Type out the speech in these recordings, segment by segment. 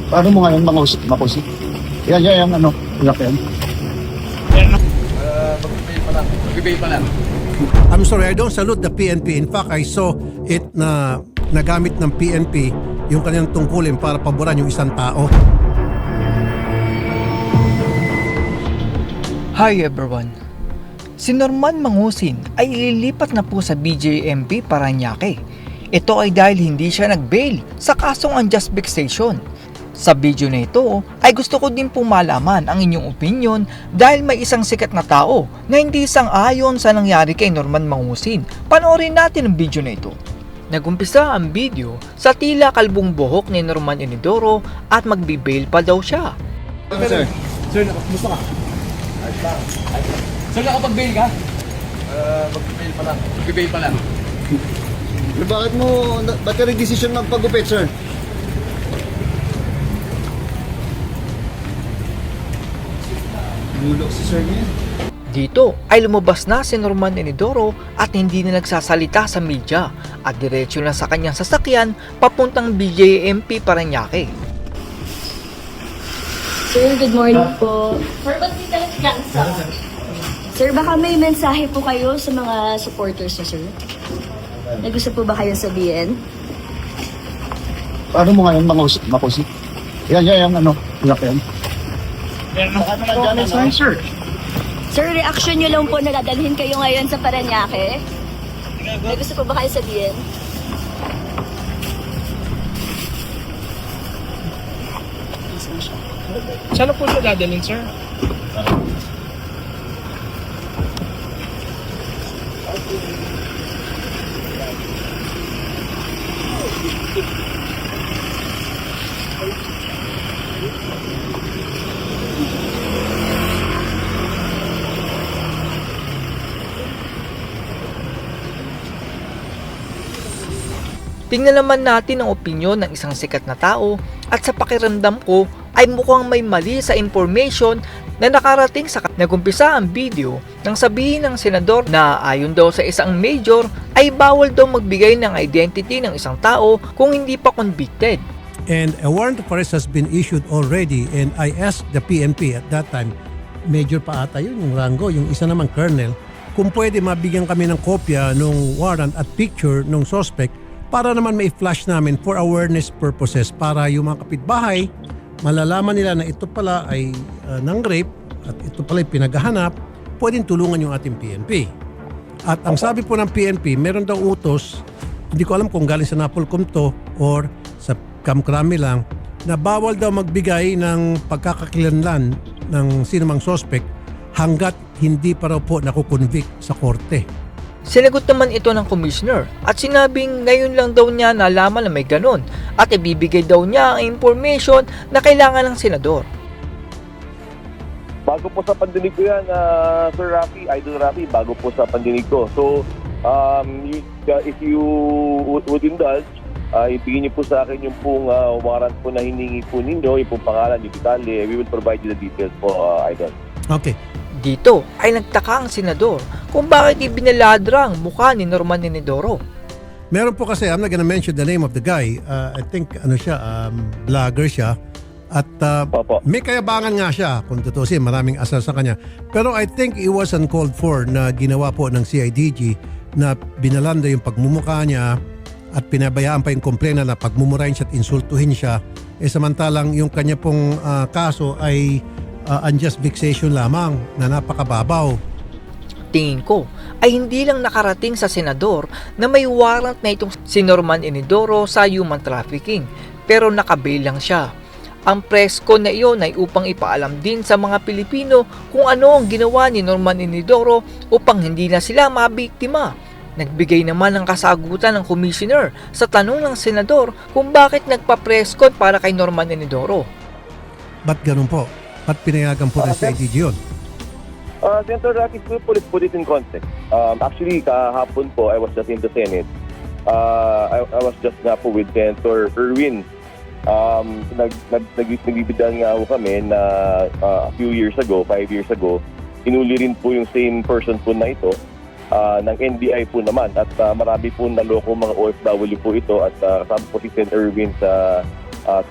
Paano mo ngayon makusip? Yan, ano, ilak yan. Magbibay pa lang. I'm sorry, I don't salute the PNP. In fact, I saw it na nagamit ng PNP yung kanilang tungkulin para paboran yung isang tao. Hi everyone! Si Norman Mangusin ay ililipat na po sa BJMP Parañaque. Ito ay dahil hindi siya nag-bail sa kasong unjust vexation. Sa video na ito ay gusto ko din pong malaman ang inyong opinion dahil may isang sikat na tao na hindi sang-ayon sa nangyari kay Norman Mangusin. Panoorin natin ang video na ito. Nagumpisa ang video sa tila kalbong buhok ni Norman Inidoro at magbibail pa daw siya. Sir, Sir, kumusta ka? Sir, nakapag-bail ka? Magbibay pa lang. Magbibay pa lang. ba't ka nag-decision magpagupit, sir? Gulo si sir niya. Dito ay lumabas na si Norman Inidoro at hindi na nagsasalita sa media at diretso na sa kanyang sasakyan papuntang BJMP Parañaque. Sir, good morning po. Sir, ba't di ka nag-cancel? Sir, baka may mensahe po kayo sa mga supporters niyo, sir? Na gusto po ba kayo sabihin? Paano mo ngayon makusip? Yan, ano, ilak yan. Sir. Sir, reaction niyo lang po na dadalhin kayo ngayon sa Parañaque? Na gusto po ba kayo sabihin? Saan po siya dadalhin, sir? Tingnan naman natin ang opinyon ng isang sikat na tao at sa pakiramdam ko ay mukhang may mali sa information na nakarating sa nagumpisa ang video nang sabihin ng senador na ayon daw sa isang major ay bawal daw magbigay ng identity ng isang tao kung hindi pa convicted. And a warrant of arrest has been issued already and I asked the PNP at that time, major pa ata yun, yung rango, yung isa naman colonel, kung pwede mabigyan kami ng kopya ng warrant at picture ng suspect para naman may flash namin for awareness purposes para yung mga kapitbahay malalaman nila na ito pala ay ng rape at ito pala ay pinaghahanap, pwedeng tulungan yung ating PNP. At ang sabi po ng PNP, meron daw utos, hindi ko alam kung galing sa Napolcom to or sa Kamkrami lang, na bawal daw magbigay ng pagkakakilanlan ng sinumang suspect hanggat hindi pa raw po nakukonvict sa korte. Sinagot naman ito ng commissioner at sinabing ngayon lang daw niya nalaman na may ganon at ibibigay daw niya ang information na kailangan ng senador. Bago po sa pandinig ko yan, Sir Rafi, Idol Rafi, bago po sa pandinig ko. So, if you would indulge, ibigin niyo po sa akin yung pong warrant po na hiningi po ninyo, yung pong pangalan, yung detalye, we will provide you the details po, Idol. Okay. Dito ay nagtaka ang senador kung bakit ibinaladra ang mukha ni Norman Inidoro. Meron po kasi, I'm not gonna mention the name of the guy. I think vlogger siya. At may kayabangan nga siya, kung tutusin, maraming asal sa kanya. Pero I think it was uncalled for na ginawa po ng CIDG na binalanda yung pagmumukha niya at pinabayaan pa yung komplena na pagmumurahin siya at insultuhin siya. Samantalang yung kanya pong kaso ay unjust vexation lamang na napakababaw. Tingin ko ay hindi lang nakarating sa senador na may warrant na itong si Norman Inidoro sa human trafficking pero nakabail lang siya. Ang press con na iyon ay upang ipaalam din sa mga Pilipino kung ano ang ginawa ni Norman Inidoro upang hindi na sila mabiktima. Nagbigay naman ng kasagutan ng commissioner sa tanong ng senador kung bakit nagpa-press con para kay Norman Inidoro. Ba't ganun po? Ba't pinayagan po ng CIDG yun? Senator Rafi, put it in context. Actually, kahapon po, I was just in the Senate. I was just nga po with Senator Erwin. Nagbibidan nga po kami na a few years ago, 5 years ago, inuli rin po yung same person po na ito ng NBI po naman. At marami po naloko mga OFW po ito at kasama po si Senator Erwin sa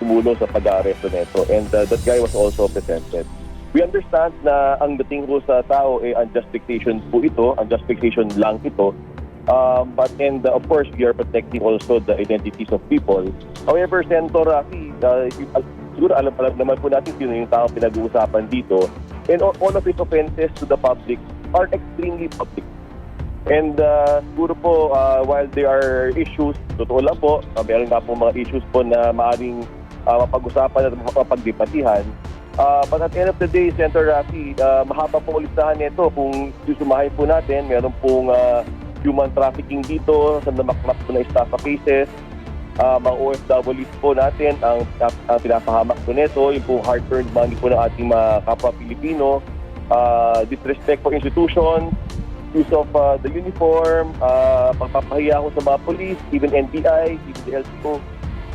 tumulong sa pag-aaresto nito. And that guy was also presented. We understand na ang dating po sa tao unjust fixation po ito, unjust fixation lang ito. But of course, we are protecting also the identities of people. However, Senator Rafi, siguro alam naman po natin sino yung tao pinag-uusapan dito. And all of his offenses to the public are extremely public. And siguro po, while there are issues, totoo lang po, meron nga po mga issues po na maaaring mapag-usapan at mapagdebatihan. But at the end of the day, Senator Rafi, mahaba pong listahan nito. Kung susumahin po natin, meron pong human trafficking dito, sa namakmak po na estafa cases, mga OFWs po natin, ang pinapahamak po nito, yung pong hard-earned money po ng ating mga kapwa Pilipino, disrespect for institutions, use of the uniform, pagpapahiya ko sa mga police, even NBI, even the LTO,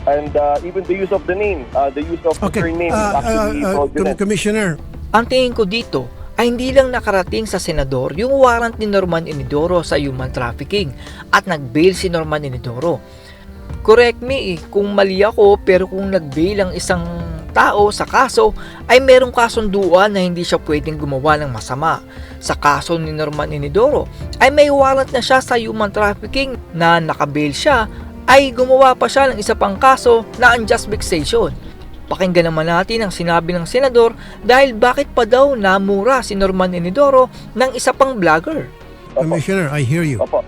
and even the use of the name, the use of the name is actually fraudulent. Commissioner, Ang tingin ko dito ay hindi lang nakarating sa senador yung warrant ni Norman Inidoro sa human trafficking at nag-bail si Norman Inidoro. Correct me kung mali ako, pero kung nag-bail ang isang tao sa kaso ay merong kasunduan na hindi siya pwedeng gumawa ng masama. Sa kaso ni Norman Inidoro ay may warrant na siya sa human trafficking na naka-bail siya, ay gumawa pa siya ng isa pang kaso na unjust vexation. Pakinggan naman natin ang sinabi ng senador dahil bakit pa daw namura si Norman Inidoro ng isa pang vlogger. Commissioner, I hear you. Opo.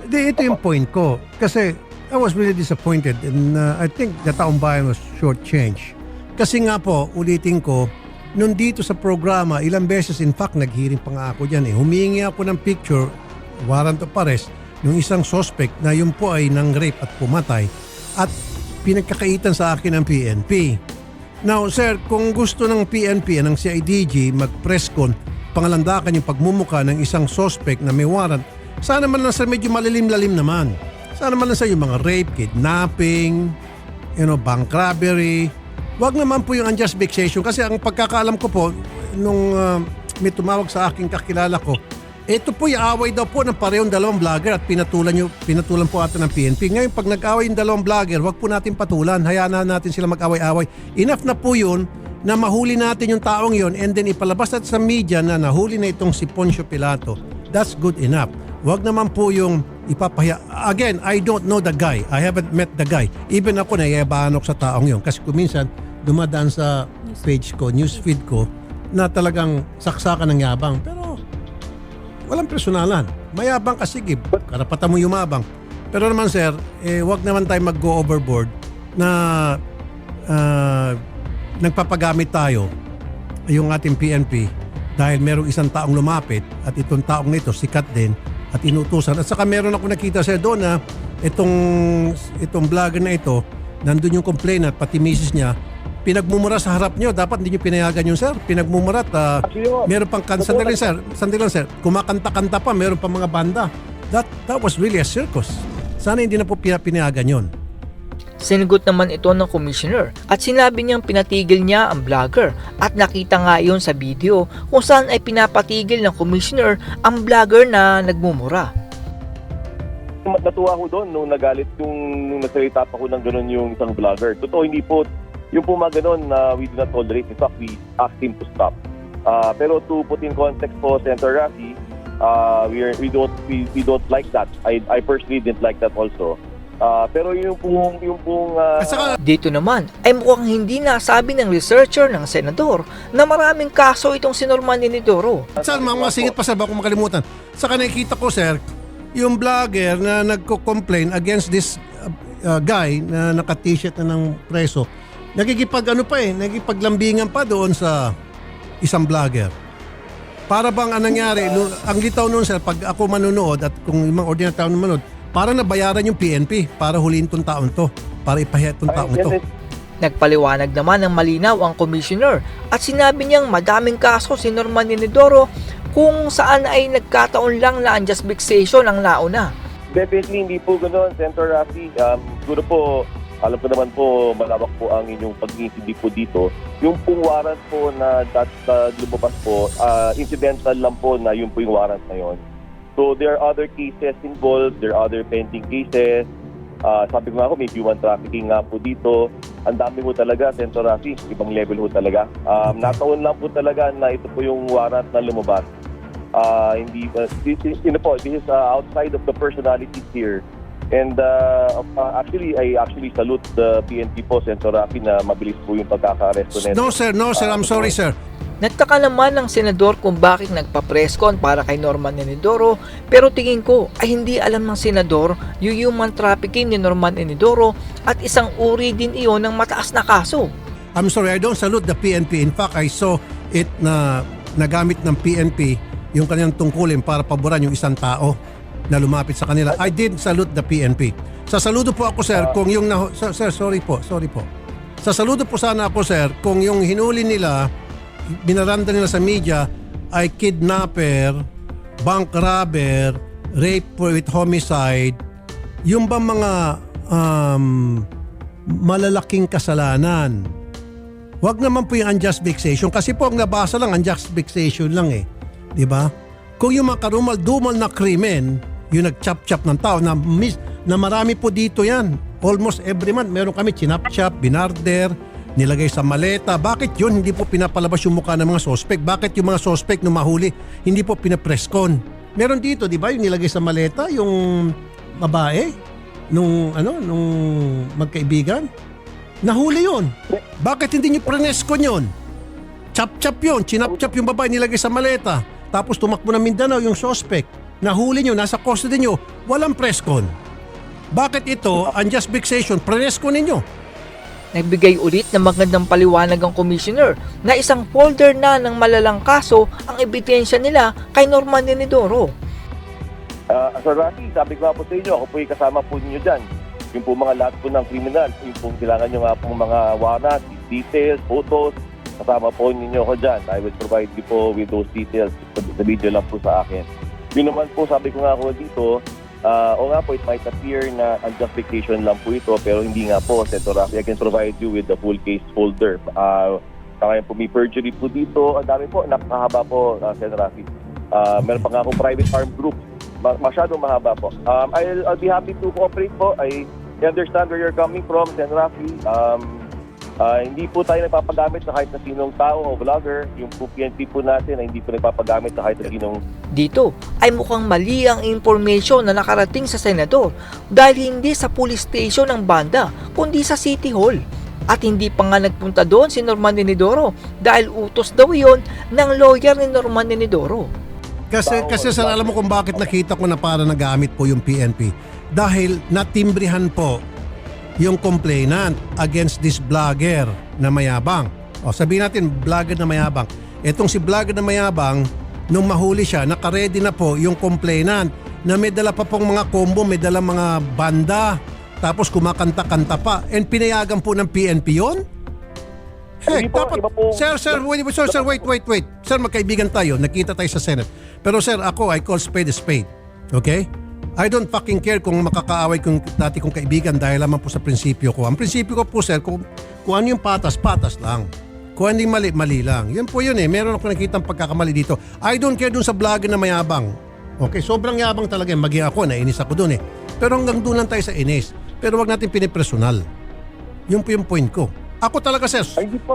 Ito yung point ko. Kasi I was really disappointed and I think the taong bayan was shortchanged. Kasi nga po, ulitin ko, nung dito sa programa, ilang beses in fact naghiring pa nga ako dyan. Humingi ako ng picture, warrant of arrest, ng isang suspect na yun po ay nang-rape at pumatay at pinagkakaitan sa akin ng PNP. Now, sir, kung gusto ng PNP, ng CIDG, mag-press con, pangalandakan yung pagmumuka ng isang suspect na may warrant, sana man lang sa medyo malilim-lalim naman. Sana man lang sa yung mga rape, kidnapping, bank robbery. Wag naman po yung unjust vexation kasi ang pagkakaalam ko po, nung may tumawag sa aking kakilala ko, ito po yung away daw po ng parehong dalawang vlogger at pinatulan po ata ng PNP. Ngayon, pag nag-away yung dalawang vlogger, wag po natin patulan. Hayaan na natin sila mag-away-away. Enough na po yun na mahuli natin yung taong yun and then ipalabas natin sa media na nahuli na itong si Poncio Pilato. That's good enough. Wag naman po yung ipapahiya. Again, I don't know the guy. I haven't met the guy. Even ako naiyabahan ako sa taong yun. Kasi kuminsan, dumadaan sa page ko, newsfeed ko, na talagang saksakan ng yabang. Pero walang personalan. Mayabang ka, sige. Karapatan mo yumabang. Pero naman sir, wag naman tayo mag-go overboard na nagpapagamit tayo yung ating PNP dahil merong isang taong lumapit at itong taong nito sikat din at inutusan. At saka meron ako nakita sir doon na itong vlogger na ito, nandun yung complainant, pati misis niya, pinagmumura sa harap nyo. Dapat hindi nyo pinayagan yun, sir. Pinagmumura at meron pang sandali lang, sir. Kumakanta-kanta pa, meron pang mga banda. That was really a circus. Sana hindi na po pinayagan yun. Sinigot naman ito ng commissioner at sinabi niyang pinatigil niya ang vlogger at nakita nga iyon sa video kung saan ay pinapatigil ng commissioner ang vlogger na nagmumura. Natuwa ko doon nung nagalit nung nagsalita pa ko ng gano'n yung isang vlogger. Totoo, hindi po yung po mga gano'n na we do not tolerate. In fact, we ask him to stop. Pero to put in context po, Senator Rafi, we don't like that. I personally didn't like that also. Pero yung pong Dito naman ay mukhang hindi nasabi ng researcher ng senador na maraming kaso itong si Norman Inidoro. Sir, mga singit pa sir, baka makalimutan. Saka nakikita ko sir, yung vlogger na nagko-complain against this guy na naka-t-shirt na ng preso, nagigipaglambingan pa doon sa isang vlogger. Para bang anong nangyari, ang litaw noon sir, pag ako manunood at kung yung mga ordinary tao manonood, para nabayaran yung PNP para huliin tong taon to, para ipahiya tong taong to. Nagpaliwanag naman ng malinaw ang commissioner at sinabi niyang madaming kaso si Norman Inidoro kung saan ay nagkataon lang na unjust vexation ang nauna. Definitely hindi po ganoon, Senator Rafi. Siguro po, alam ko naman po, malawak po ang inyong pag-iintindi po dito. Yung pong warrant po na lumabas po, incidental lang po na yung po yung warrant na yun. So there are other cases involved, there are other pending cases. Sabi ko nga ako, may human trafficking nga po dito. ang dami ho talaga, Senator Rafi, ibang level ho talaga. Nataon lang po talaga na ito po yung warrant na lumabas. Hindi, this is outside of the personalities here. And actually, I actually salute the PNP po, Senator Rafi, na mabilis po yung pagkaka-arresto nito. No sir, I'm sorry sir. Nagtaka naman ng senador kung bakit nagpa-presscon para kay Norman Enidoro, pero tingin ko ay hindi alam ng senador yung human trafficking ni Norman Enidoro at isang uri din iyon ng mataas na kaso. I'm sorry, I don't salute the PNP. In fact, I saw it na nagamit ng PNP yung kanilang tungkulin para paboran yung isang tao na lumapit sa kanila. I did salute the PNP. Sasaludo po ako sir kung yung sir, sorry po. Sasaludo po sana ako sir kung yung hinuli nila, binaranda nila sa media ay kidnapper, bank robber, rape with homicide, yung ba mga malalaking kasalanan. Wag naman po yung unjust vexation kasi po ang nabasa lang unjust vexation lang eh. 'Di ba? Kung yung mga karumal-dumal na krimen, yung nag-chop-chop ng tao na marami po dito yan. Almost every month meron kami chinap-chop, binarder, nilagay sa maleta. Bakit yun hindi po pinapalabas yung mukha ng mga suspect? Bakit yung mga suspect nung mahuli hindi po pinapreskon? Meron dito, di ba, yung nilagay sa maleta, yung babae, nung magkaibigan? Nahuli yun. Bakit hindi nyo preskon yun? Chop-chop yun, chinap-chop yung babae nilagay sa maleta. Tapos tumakbo ng Mindanao yung suspect. Nahuli nyo, nasa custody nyo, walang preskon. Bakit ito, unjust vexation, preskon ninyo? Nagbigay ulit ng magandang paliwanag ang commissioner na isang folder na ng malalang kaso ang ebidensya nila kay Norman Enidoro. Sir Rafi, sabi ko nga po sa inyo, ako po yung kasama po ninyo dyan. Yung po mga lahat po ng criminal, yung po kailangan nyo nga po mga warrant, details, photos, kasama po ninyo ako dyan. I will provide you po with those details sa video lang po sa akin. Yun naman po, sabi ko nga po dito, o nga po, it might appear na unjust vexation lang po ito, pero hindi nga po, Senator Rafi, I can provide you with the full case folder. Kaya po may perjury po dito, ang dami po, napakahaba po, Senator Rafi. Meron pa nga akong private armed group, masyadong mahaba po. I'll be happy to cooperate po. I understand where you're coming from, Senator Rafi. Hindi po tayo nagpapagamit sa kahit na sinong tao o vlogger. Yung po PNP po natin ay hindi po nagpapagamit sa kahit na sinong... Dito ay mukhang mali ang information na nakarating sa senador dahil hindi sa police station ng banda kundi sa City Hall. At hindi pa nga nagpunta doon si Norman Enidoro dahil utos daw yon ng lawyer ni Norman Enidoro. Kasi sir, alam mo kung bakit nakita ko na para nagamit po yung PNP? Dahil natimbrihan po yung complainant against this vlogger na mayabang. O sabihin natin, vlogger na mayabang. Etong si vlogger na mayabang, nung mahuli siya, nakaredy na po yung complainant na may dala pa pong mga combo, may dala mga banda, tapos kumakanta-kanta pa. And pinayagan po ng PNP yun? Heck, dapat, sir, wait. Sir, magkaibigan tayo, nakita tayo sa Senate. Pero sir, ako, I call spade a spade. Okay? I don't fucking care kung makakaaway kong dati kong kaibigan dahil lamang po sa prinsipyo ko. Ang prinsipyo ko po, sir, kung ano yung patas, patas lang. Kung hindi mali, mali lang. Yan po yun eh. Meron ako nakikita pagkakamali dito. I don't care dun sa vlogger na mayabang. Okay, sobrang yabang talaga. Maging ako, nainis ako dun eh. Pero hanggang doon lang tayo sa inis. Pero wag natin pinipersonal. Yun po yung point ko. Ako talaga, sir,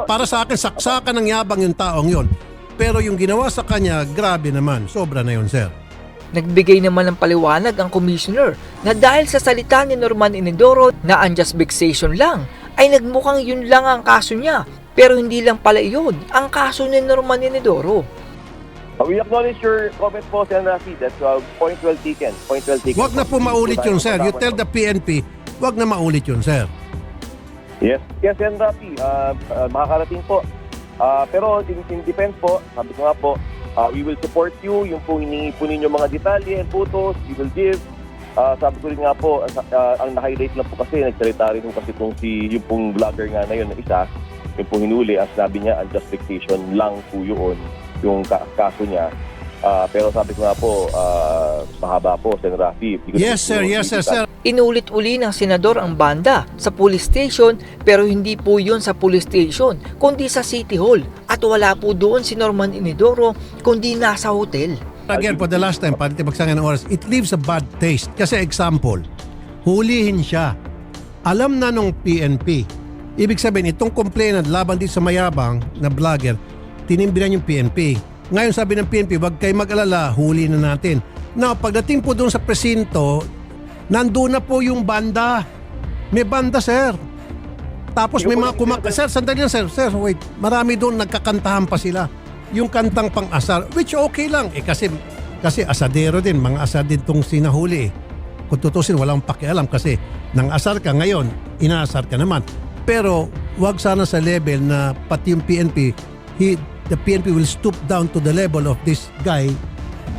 para sa akin, saksakan ng yabang yung taong yun. Pero yung ginawa sa kanya, grabe naman. Sobra na yun, sir. Nagbigay naman ng paliwanag ang commissioner na dahil sa salita ni Norman Enidoro na unjust vexation lang, ay nagmukhang yun lang ang kaso niya. Pero hindi lang pala yun ang kaso ni Norman Enidoro. We acknowledge your comment po, Senator Rafi. That's point well taken. Wag na po maulit yun, sir. You tell the PNP, wag na maulit yun, sir. Yes, Senator Rafi. Makakarating po. Pero in defense po, sabi ko nga po, we will support you. Yung po hiningi po ninyo mga detalye and photos, we will give. Sabi ko rin nga po, ang na-highlight lang po kasi, nagsalita rin po kasi yung pong vlogger nga na yun, na isa, yung pong hinuli, ang sabi niya, unjust vexation lang po yun, yung kaso niya. Pero sabi ko nga po, mahaba po, Senator Rafi. Yes, sir. Inulit uli ng senador ang banda sa police station pero hindi po yun sa police station kundi sa City Hall at wala po doon si Norman Enidoro kundi nasa hotel. Again, for the last time, patibagsangan ng oras, it leaves a bad taste. Kasi example, hulihin siya. Alam na nung PNP Ibig sabihin, itong complainant laban dito sa mayabang na vlogger, tinimbiran yung PNP. Ngayon sabi ng PNP, wag kayo mag-alala, huli na natin. Now, pagdating po doon sa presinto, nandun na po yung banda. May banda, sir. Tapos may mga Sir, sandali lang, sir. Sir, wait. Marami doon nagkakantahan pa sila. Yung kantang pang-asar, which okay lang. Kasi asadero din, mga asar din itong sinahuli. Kung tutusin, walang pakialam kasi nang asar ka ngayon, inaasar ka naman. Pero wag sana sa level na pati yung PNP, the PNP will stoop down to the level of this guy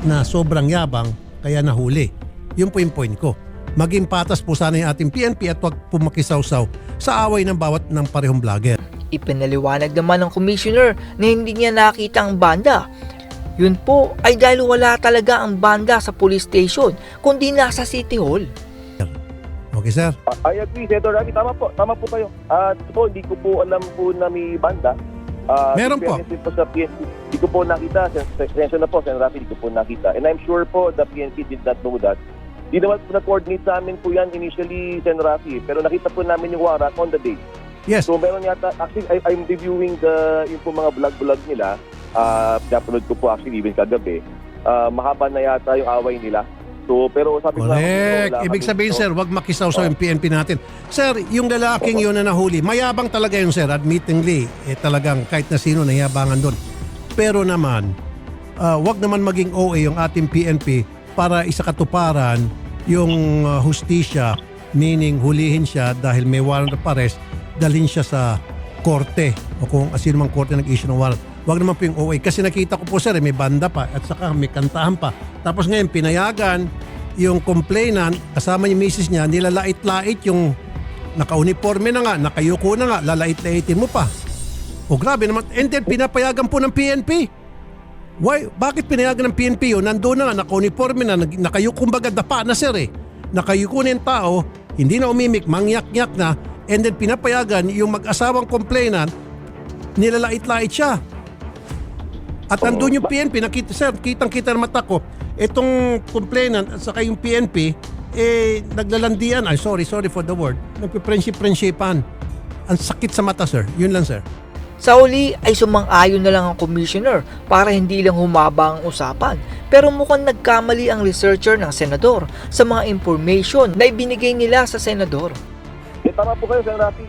na sobrang yabang kaya nahuli. Yun po yung point ko. Maging patas po sana yung ating PNP at wag po makisawsaw sa away ng bawat ng parehong vlogger. Ipinaliwanag naman ng commissioner na hindi niya nakita ang banda. Yun po ay dahil wala talaga ang banda sa police station kundi nasa City Hall. Okay, sir? I agree, Senator Rafi. Tama po kayo. Hindi ko po alam po na may banda. Meron po. Po sa PNP, hindi ko po nakita. Sensya na po, Senator Rafi, hindi ko po nakita. And I'm sure po the PNP did not know that. Di naman po na-coordinate sa amin po yan initially, Senator Rafi. Pero nakita po namin yung warrant on the day. Yes. So meron yata, actually I'm reviewing yung po mga vlog nila. Pinapanood ko po actually even kagabi. Mahaba na yata yung away nila. So, pero sabi ko correct. Ibig sabihin, sir, wag makisawsaw yung PNP natin. Sir, yung lalaking yun na nahuli, mayabang talaga yun, sir. Admittingly, talagang kahit na sino nayabangan doon. Pero naman, wag naman maging OA yung ating PNP para isakatuparan yung hustisya, meaning hulihin siya dahil may warrant of arrest, dalhin siya sa korte o kung sino mang korte nag-issue ng warrant. Wag naman po yung OA. Kasi nakita ko po, sir, may banda pa at saka may kantahan pa. Tapos ngayon, pinayagan yung complainant, kasama yung misis niya, nilalait-lait yung naka-uniforme na nga, nakayuko na nga, lalait-laitin mo pa. O grabe naman. And then, pinapayagan po ng PNP. Why? Bakit pinayagan ng PNP yun? Nandun na nga, naka-uniforme na, nakayuko, kumbaga dapa na, sir eh. Nakayuko na yung tao, hindi na umimik, mangyak-nyak na, and then pinapayagan yung mag-asawang complainant, nilalait-lait siya. At nandun yung PNP, nakita, sir, kitang-kita na mata ko, itong complainant at saka yung PNP, naglalandian, sorry for the word, nagpiprensip-prensipan. Ang sakit sa mata, sir. Yun lang, sir. Sa uli ay sumang-ayon na lang ang commissioner para hindi lang humaba ang usapan. Pero mukhang nagkamali ang researcher ng senador sa mga information na ibinigay nila sa senador. Tama po kayo, Senator Rafi.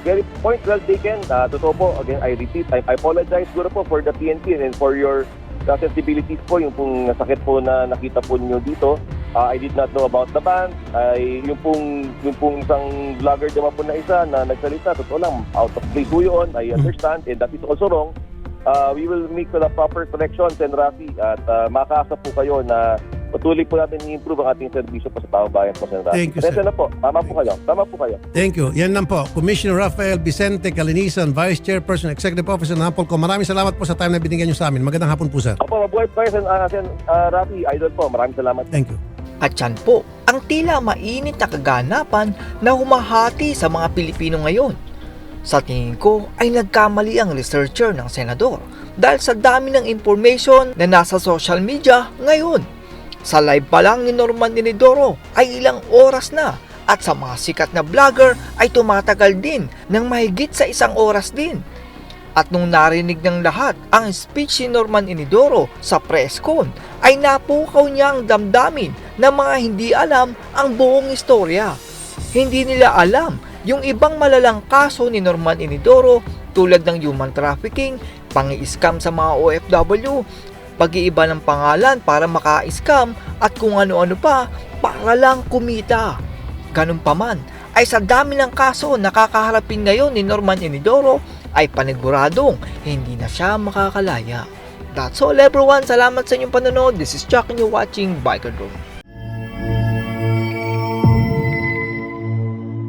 Very point well taken. Totoo po, again, I repeat, I apologize siguro po for the PNP and for your sensibilities po, yung pong sakit po na nakita po niyo dito. I did not know about the ban. Yung pong isang vlogger naman po na isa na nagsalita, totoo lang, out of place po yun. I understand, and that is also wrong. We will make the proper correction, Senator Rafi, at makakaasa po kayo na patuloy po natin i-improve ang ating serbisyo po sa taong bayan po, Senator Rafi. Thank you, sir. Na po. Tama po kayo. Thank you. Yan lang po. Commissioner Rafael Vicente Calinisan, Vice Chairperson, Executive Officer ng Hampolco. Maraming salamat po sa time na binigyan nyo sa amin. Magandang hapon po, sir. Opo, mabuhay po kayo, Rafi. Idol po. Maraming salamat. Thank you. At yan po, ang tila mainit na kaganapan na humahati sa mga Pilipino ngayon. Sa tingin ko ay nagkamali ang researcher ng senador dahil sa dami ng information na nasa social media ngayon. Sa live pa lang ni Norman Inidoro ay ilang oras na at sa mga sikat na vlogger ay tumatagal din ng mahigit sa 1 oras din. At nung narinig ng lahat ang speech ni Norman Inidoro sa press con ay napukaw niya ang damdamin ng mga hindi alam ang buong istorya. Hindi nila alam yung ibang malalang kaso ni Norman Inidoro tulad ng human trafficking, pang-i-scam sa mga OFW, pag-iiba ng pangalan para maka-scam at kung ano-ano pa para lang kumita. Ganun pa man, ay sa dami ng kaso nakakaharapin ngayon ni Norman Inidoro ay paniguradong hindi na siya makakalaya. That's all everyone. Salamat sa inyong panonood. This is Chuck and you're watching Biker Room.